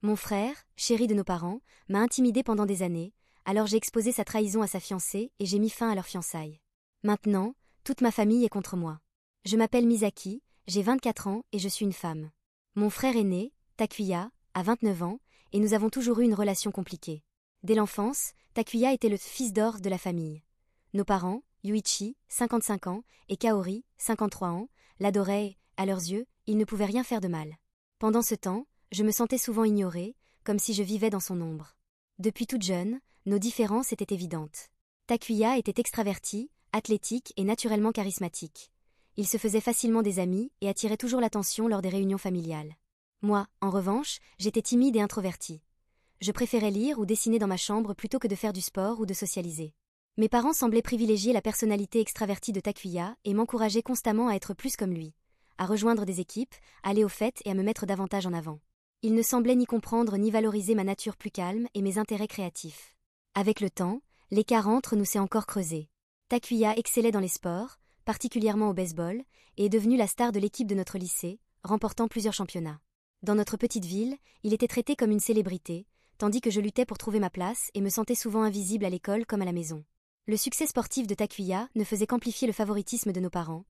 Mon frère, chéri de nos parents, m'a intimidé pendant des années, alors j'ai exposé sa trahison à sa fiancée et j'ai mis fin à leur fiançailles. Maintenant, toute ma famille est contre moi. Je m'appelle Misaki, j'ai 24 ans et je suis une femme. Mon frère aîné, Takuya, a 29 ans, et nous avons toujours eu une relation compliquée. Dès l'enfance, Takuya était le fils d'or de la famille. Nos parents, Yuichi, 55 ans, et Kaori, 53 ans, l'adoraient et, à leurs yeux, ils ne pouvaient rien faire de mal. Pendant ce temps, je me sentais souvent ignorée, comme si je vivais dans son ombre. Depuis toute jeune, nos différences étaient évidentes. Takuya était extraverti, athlétique et naturellement charismatique. Il se faisait facilement des amis et attirait toujours l'attention lors des réunions familiales. Moi, en revanche, j'étais timide et introvertie. Je préférais lire ou dessiner dans ma chambre plutôt que de faire du sport ou de socialiser. Mes parents semblaient privilégier la personnalité extravertie de Takuya et m'encourageaient constamment à être plus comme lui, à rejoindre des équipes, à aller aux fêtes et à me mettre davantage en avant. Ils ne semblaient ni comprendre ni valoriser ma nature plus calme et mes intérêts créatifs. Avec le temps, l'écart entre nous s'est encore creusé. Takuya excellait dans les sports, particulièrement au baseball, et est devenu la star de l'équipe de notre lycée, remportant plusieurs championnats. Dans notre petite ville, il était traité comme une célébrité, tandis que je luttais pour trouver ma place et me sentais souvent invisible à l'école comme à la maison. Le succès sportif de Takuya ne faisait qu'amplifier le favoritisme de nos parents.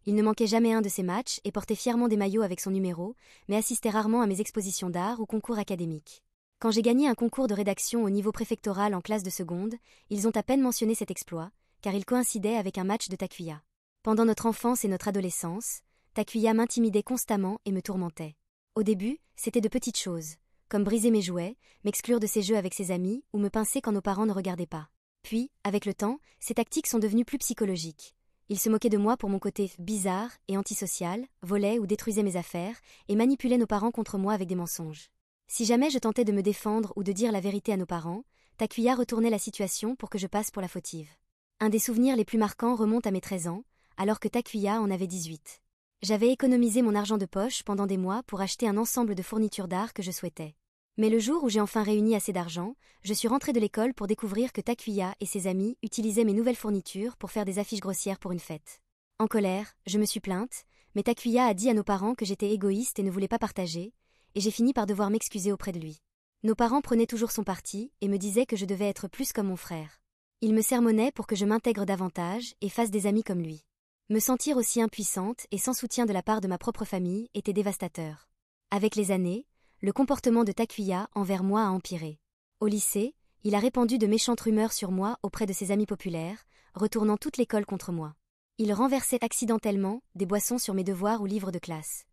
Il ne manquait jamais un de ses matchs et portait fièrement des maillots avec son numéro, mais assistait rarement à mes expositions d'art ou concours académiques. Quand j'ai gagné un concours de rédaction au niveau préfectoral en classe de seconde, ils ont à peine mentionné cet exploit, car il coïncidait avec un match de Takuya. Pendant notre enfance et notre adolescence, Takuya m'intimidait constamment et me tourmentait. Au début, c'était de petites choses, comme briser mes jouets, m'exclure de ses jeux avec ses amis ou me pincer quand nos parents ne regardaient pas. Puis, avec le temps, ces tactiques sont devenues plus psychologiques. Il se moquait de moi pour mon côté bizarre et antisocial, volait ou détruisait mes affaires, et manipulait nos parents contre moi avec des mensonges. Si jamais je tentais de me défendre ou de dire la vérité à nos parents, Takuya retournait la situation pour que je passe pour la fautive. Un des souvenirs les plus marquants remonte à mes 13 ans, alors que Takuya en avait 18. J'avais économisé mon argent de poche pendant des mois pour acheter un ensemble de fournitures d'art que je souhaitais. Mais le jour où j'ai enfin réuni assez d'argent, je suis rentrée de l'école pour découvrir que Takuya et ses amis utilisaient mes nouvelles fournitures pour faire des affiches grossières pour une fête. En colère, je me suis plainte, mais Takuya a dit à nos parents que j'étais égoïste et ne voulais pas partager, et j'ai fini par devoir m'excuser auprès de lui. Nos parents prenaient toujours son parti et me disaient que je devais être plus comme mon frère. Ils me sermonnaient pour que je m'intègre davantage et fasse des amis comme lui. Me sentir aussi impuissante et sans soutien de la part de ma propre famille était dévastateur. Avec les années, le comportement de Takuya envers moi a empiré. Au lycée, il a répandu de méchantes rumeurs sur moi auprès de ses amis populaires, retournant toute l'école contre moi. Il renversait accidentellement des boissons sur mes devoirs ou livres de classe.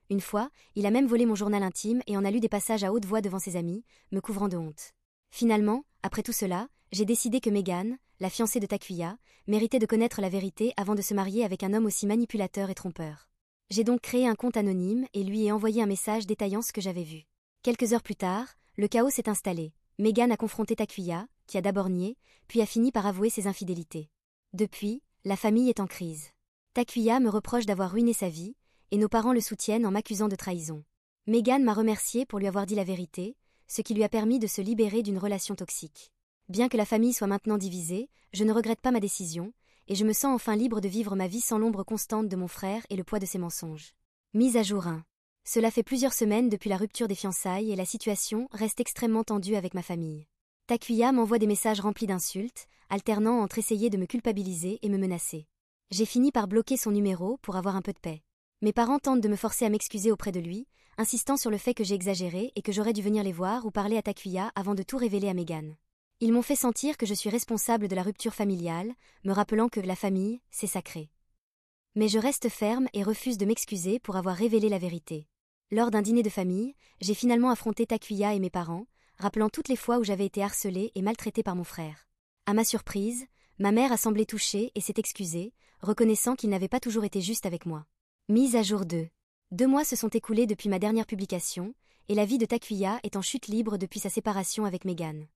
Une fois, il a même volé mon journal intime et en a lu des passages à haute voix devant ses amis, me couvrant de honte. Finalement, après tout cela, j'ai décidé que Megan, la fiancée de Takuya, méritait de connaître la vérité avant de se marier avec un homme aussi manipulateur et trompeur. J'ai donc créé un compte anonyme et lui ai envoyé un message détaillant ce que j'avais vu. Quelques heures plus tard, le chaos s'est installé. Megan a confronté Takuya, qui a d'abord nié, puis a fini par avouer ses infidélités. Depuis, la famille est en crise. Takuya me reproche d'avoir ruiné sa vie, et nos parents le soutiennent en m'accusant de trahison. Megan m'a remercié pour lui avoir dit la vérité, ce qui lui a permis de se libérer d'une relation toxique. Bien que la famille soit maintenant divisée, je ne regrette pas ma décision, et je me sens enfin libre de vivre ma vie sans l'ombre constante de mon frère et le poids de ses mensonges. Mise à jour 1. Cela fait plusieurs semaines depuis la rupture des fiançailles et la situation reste extrêmement tendue avec ma famille. Takuya m'envoie des messages remplis d'insultes, alternant entre essayer de me culpabiliser et me menacer. J'ai fini par bloquer son numéro pour avoir un peu de paix. Mes parents tentent de me forcer à m'excuser auprès de lui, insistant sur le fait que j'ai exagéré et que j'aurais dû venir les voir ou parler à Takuya avant de tout révéler à Megan. Ils m'ont fait sentir que je suis responsable de la rupture familiale, me rappelant que la famille, c'est sacré. Mais je reste ferme et refuse de m'excuser pour avoir révélé la vérité. Lors d'un dîner de famille, j'ai finalement affronté Takuya et mes parents, rappelant toutes les fois où j'avais été harcelée et maltraitée par mon frère. À ma surprise, ma mère a semblé touchée et s'est excusée, reconnaissant qu'il n'avait pas toujours été juste avec moi. Mise à jour 2. 2 mois se sont écoulés depuis ma dernière publication, et la vie de Takuya est en chute libre depuis sa séparation avec Megan.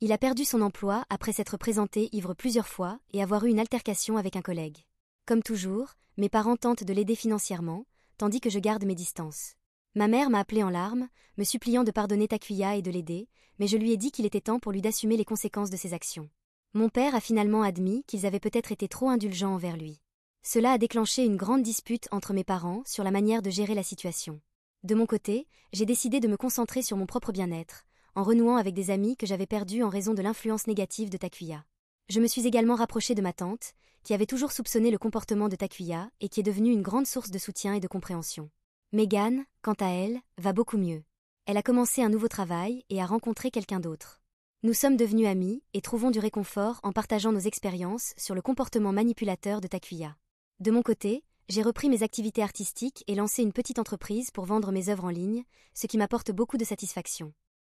Il a perdu son emploi après s'être présenté ivre plusieurs fois et avoir eu une altercation avec un collègue. Comme toujours, mes parents tentent de l'aider financièrement, tandis que je garde mes distances. Ma mère m'a appelée en larmes, me suppliant de pardonner Takuya et de l'aider, mais je lui ai dit qu'il était temps pour lui d'assumer les conséquences de ses actions. Mon père a finalement admis qu'ils avaient peut-être été trop indulgents envers lui. Cela a déclenché une grande dispute entre mes parents sur la manière de gérer la situation. De mon côté, j'ai décidé de me concentrer sur mon propre bien-être, en renouant avec des amis que j'avais perdus en raison de l'influence négative de Takuya. Je me suis également rapprochée de ma tante, qui avait toujours soupçonné le comportement de Takuya et qui est devenue une grande source de soutien et de compréhension. Megan, quant à elle, va beaucoup mieux. Elle a commencé un nouveau travail et a rencontré quelqu'un d'autre. Nous sommes devenus amis et trouvons du réconfort en partageant nos expériences sur le comportement manipulateur de Takuya. De mon côté, j'ai repris mes activités artistiques et lancé une petite entreprise pour vendre mes œuvres en ligne, ce qui m'apporte beaucoup de satisfaction.